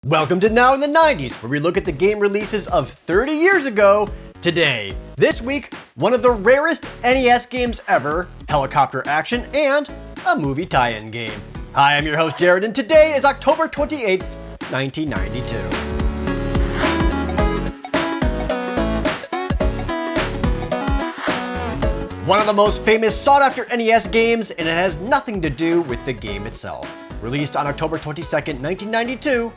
Welcome to Now in the 90s, where we look at the game releases of 30 years ago today. This week, one of the rarest NES games ever, helicopter action, and a movie tie-in game. Hi, I'm your host Jared, and today is October 28th, 1992. One of the most famous sought-after NES games, and it has nothing to do with the game itself. Released on October 22nd, 1992,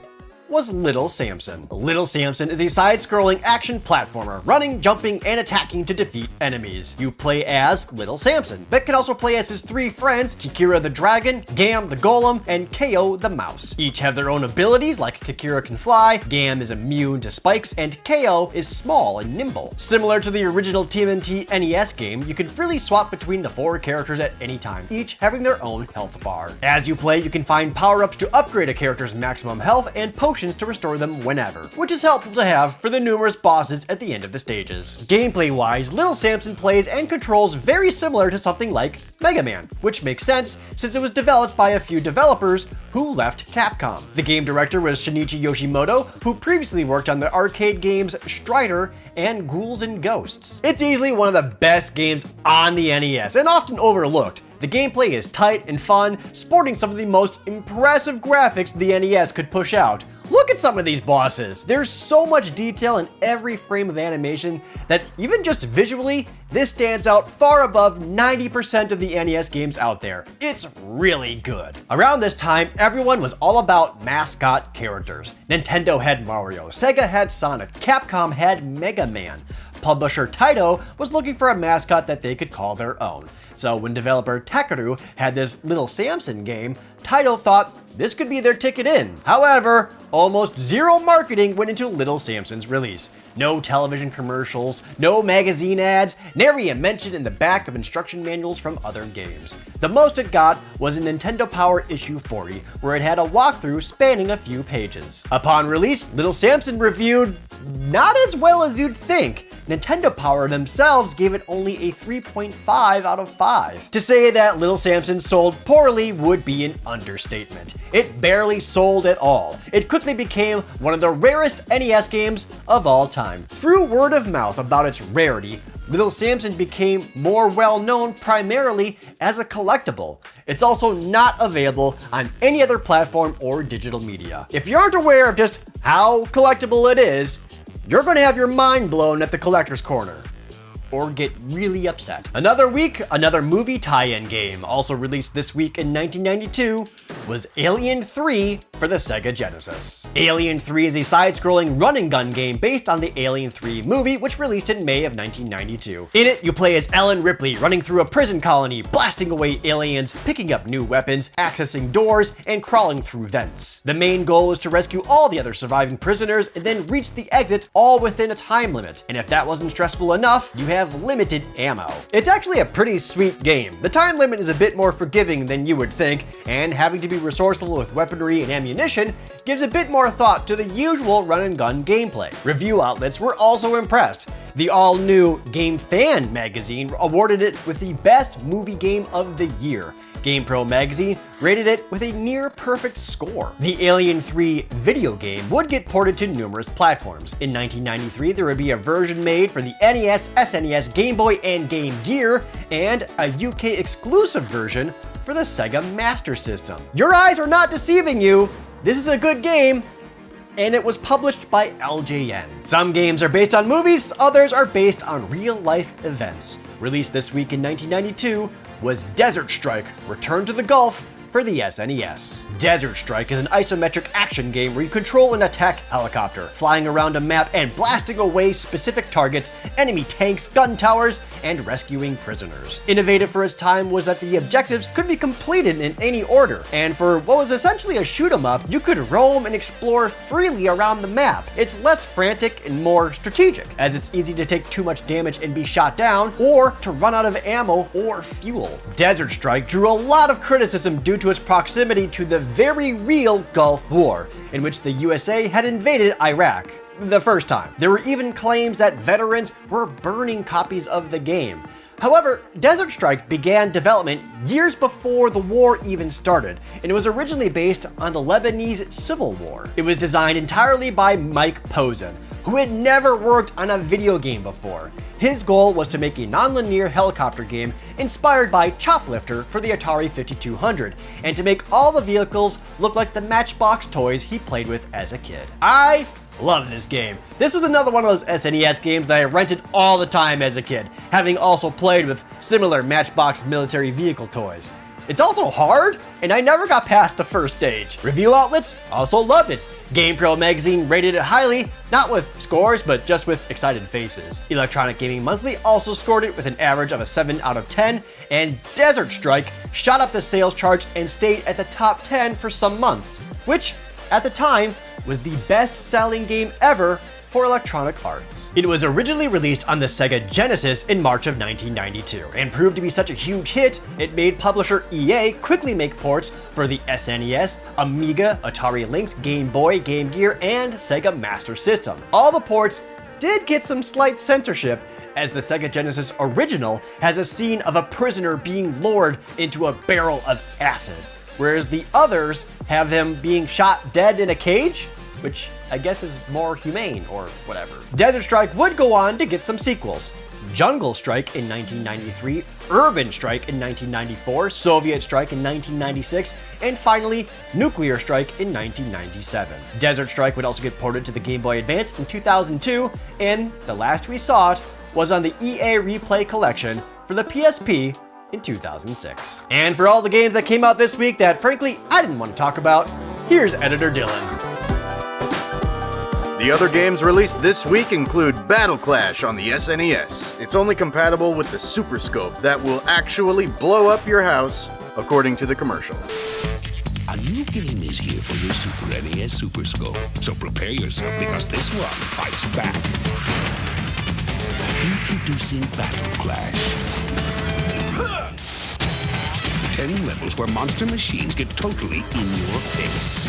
was Little Samson. Little Samson is a side-scrolling action platformer, running, jumping, and attacking to defeat enemies. You play as Little Samson, but can also play as his three friends, Kikira the Dragon, Gam the Golem, and Ko the Mouse. Each have their own abilities, like Kikira can fly, Gam is immune to spikes, and Ko is small and nimble. Similar to the original TMNT NES game, you can freely swap between the four characters at any time, each having their own health bar. As you play, you can find power-ups to upgrade a character's maximum health and potions to restore them whenever, which is helpful to have for the numerous bosses at the end of the stages. Gameplay-wise, Little Samson plays and controls very similar to something like Mega Man, which makes sense since it was developed by a few developers who left Capcom. The game director was Shinichi Yoshimoto, who previously worked on the arcade games Strider and Ghouls and Ghosts. It's easily one of the best games on the NES, and often overlooked. The gameplay is tight and fun, sporting some of the most impressive graphics the NES could push out. Look at some of these bosses. There's so much detail in every frame of animation that even just visually, this stands out far above 90% of the NES games out there. It's really good. Around this time, everyone was all about mascot characters. Nintendo had Mario, Sega had Sonic, Capcom had Mega Man. Publisher Taito was looking for a mascot that they could call their own. So when developer Takeru had this Little Samson game, Taito thought this could be their ticket in. However, almost zero marketing went into Little Samson's release. No television commercials, no magazine ads, nary a mention in the back of instruction manuals from other games. The most it got was a Nintendo Power issue 40, where it had a walkthrough spanning a few pages. Upon release, Little Samson reviewed not as well as you'd think. Nintendo Power themselves gave it only a 3.5 out of 5. To say that Little Samson sold poorly would be an understatement. It barely sold at all. It quickly became one of the rarest NES games of all time. Through word of mouth about its rarity, Little Samson became more well-known primarily as a collectible. It's also not available on any other platform or digital media. If you aren't aware of just how collectible it is, you're going to have your mind blown at the collector's corner, or get really upset. Another week, another movie tie-in game, also released this week in 1992, was Alien 3 for the Sega Genesis. Alien 3 is a side-scrolling run-and-gun game based on the Alien 3 movie, which released in May of 1992. In it, you play as Ellen Ripley, running through a prison colony, blasting away aliens, picking up new weapons, accessing doors, and crawling through vents. The main goal is to rescue all the other surviving prisoners and then reach the exit all within a time limit. And if that wasn't stressful enough, you have limited ammo. It's actually a pretty sweet game. The time limit is a bit more forgiving than you would think, and having to be resourceful with weaponry and ammunition gives a bit more thought to the usual run-and-gun gameplay. Review outlets were also impressed. The all-new Game Fan magazine awarded it with the best movie game of the year. GamePro magazine rated it with a near-perfect score. The Alien 3 video game would get ported to numerous platforms. In 1993, there would be a version made for the NES, SNES, Game Boy, and Game Gear, and a UK exclusive version for the Sega Master System. Your eyes are not deceiving you. This is a good game, and it was published by LJN. Some games are based on movies, others are based on real-life events. Released this week in 1992, was Desert Strike: Return to the Gulf for the SNES. Desert Strike is an isometric action game where you control an attack helicopter, flying around a map and blasting away specific targets, enemy tanks, gun towers, and rescuing prisoners. Innovative for its time was that the objectives could be completed in any order, and for what was essentially a shoot-'em-up, you could roam and explore freely around the map. It's less frantic and more strategic, as it's easy to take too much damage and be shot down, or to run out of ammo or fuel. Desert Strike drew a lot of criticism due to its proximity to the very real Gulf War, in which the USA had invaded Iraq. the first time. There were even claims that veterans were burning copies of the game. However, Desert Strike began development years before the war even started, and it was originally based on the Lebanese Civil War. It was designed entirely by Mike Posen, who had never worked on a video game before. His goal was to make a non-linear helicopter game inspired by Choplifter for the Atari 5200, and to make all the vehicles look like the Matchbox toys he played with as a kid. I love this game. This was another one of those SNES games that I rented all the time as a kid, having also played with similar Matchbox military vehicle toys. It's also hard, and I never got past the first stage. Review outlets also loved it. GamePro magazine rated it highly, not with scores, but just with excited faces. Electronic Gaming Monthly also scored it with an average of a 7 out of 10, and Desert Strike shot up the sales charts and stayed at the top 10 for some months, which, at the time, was the best-selling game ever for Electronic Arts. It was originally released on the Sega Genesis in March of 1992, and proved to be such a huge hit, it made publisher EA quickly make ports for the SNES, Amiga, Atari Lynx, Game Boy, Game Gear, and Sega Master System. All the ports did get some slight censorship, as the Sega Genesis original has a scene of a prisoner being lowered into a barrel of acid, whereas the others have them being shot dead in a cage, which I guess is more humane or whatever. Desert Strike would go on to get some sequels. Jungle Strike in 1993, Urban Strike in 1994, Soviet Strike in 1996, and finally Nuclear Strike in 1997. Desert Strike would also get ported to the Game Boy Advance in 2002, and the last we saw it was on the EA Replay Collection for the PSP in 2006. And for all the games that came out this week that frankly I didn't want to talk about, here's Editor Dylan. The other games released this week include Battle Clash on the SNES. It's only compatible with the Super Scope that will actually blow up your house, according to the commercial. A new game is here for your Super NES Super Scope, so prepare yourself because this one fights back. Introducing Battle Clash. 10 levels where monster machines get totally in your face.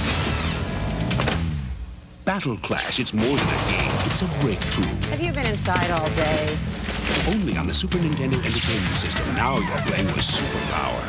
Battle Clash, it's more than a game, it's a breakthrough. Have you been inside all day? Only on the Super Nintendo Entertainment System. Now you're playing with superpower.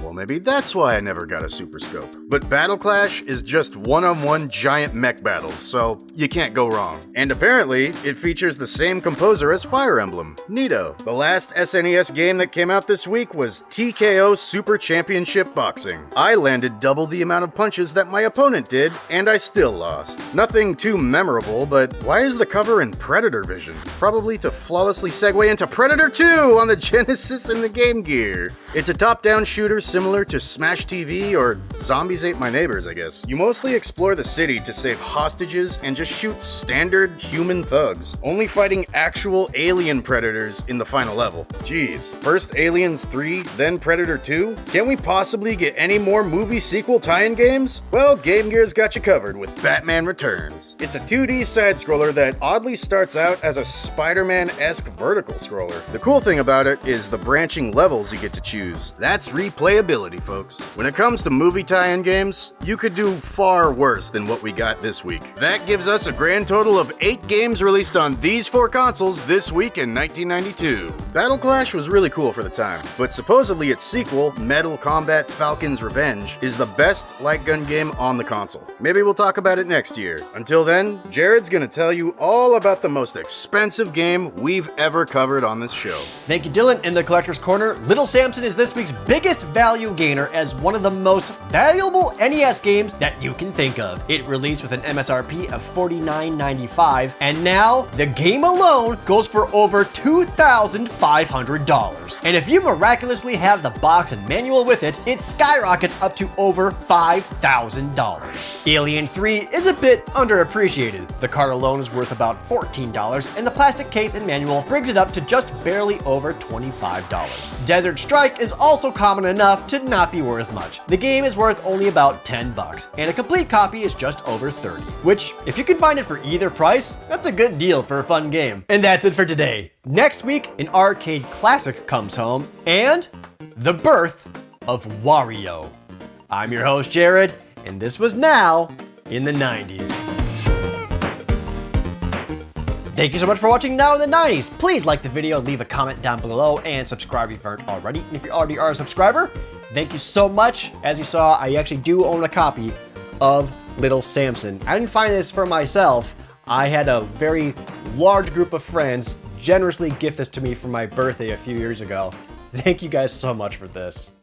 Well, maybe that's why I never got a Super Scope. But Battle Clash is just one-on-one giant mech battles, so you can't go wrong. And apparently, it features the same composer as Fire Emblem, Neato. The last SNES game that came out this week was TKO Super Championship Boxing. I landed double the amount of punches that my opponent did, and I still lost. Nothing too memorable, but why is the cover in Predator Vision? Probably to flawlessly segue into Predator 2 on the Genesis and the Game Gear. It's a top-down shooter similar to Smash TV or Zombies Ate My Neighbors, I guess. You mostly explore the city to save hostages and just shoot standard human thugs, only fighting actual alien predators in the final level. Jeez, first Aliens 3, then Predator 2? Can we possibly get any more movie sequel tie-in games? Well, Game Gear's got you covered with Batman Returns. It's a 2D side-scroller that oddly starts out as a Spider-Man-esque vertical scroller. The cool thing about it is the branching levels you get to choose. That's replayability, folks. When it comes to movie tie-in games, you could do far worse than what we got this week. That gives us a grand total of 8 games released on these 4 consoles this week in 1992. Battle Clash was really cool for the time, but supposedly its sequel, Metal Combat Falcon's Revenge, is the best light gun game on the console. Maybe we'll talk about it next year. Until then, Jared's gonna tell you all about the most expensive game we've ever covered on this show. Thank you, Dylan. In the Collector's Corner, Little Samson is this week's biggest value gainer as one of the most valuable NES games that you can think of. It released with an MSRP of $49.95, and now the game alone goes for over $2,500. And if you miraculously have the box and manual with it, it skyrockets up to over $5,000. Alien 3 is a bit underappreciated. The card alone is worth about $14, and the plastic case and manual brings it up to just barely over $25. Desert Strike is also common enough to not be worth much. The game is worth only about $10, and a complete copy is just over $30, which, if you can find it for either price, that's a good deal for a fun game. And that's it for today. Next week, an arcade classic comes home, and the birth of Wario. I'm your host, Jared, and this was Now in the 90s. Thank you so much for watching Now in the 90s. Please like the video, leave a comment down below, and subscribe if you aren't already. And if you already are a subscriber, thank you so much. As you saw, I actually do own a copy of Little Samson. I didn't find this for myself. I had a very large group of friends generously gift this to me for my birthday a few years ago. Thank you guys so much for this.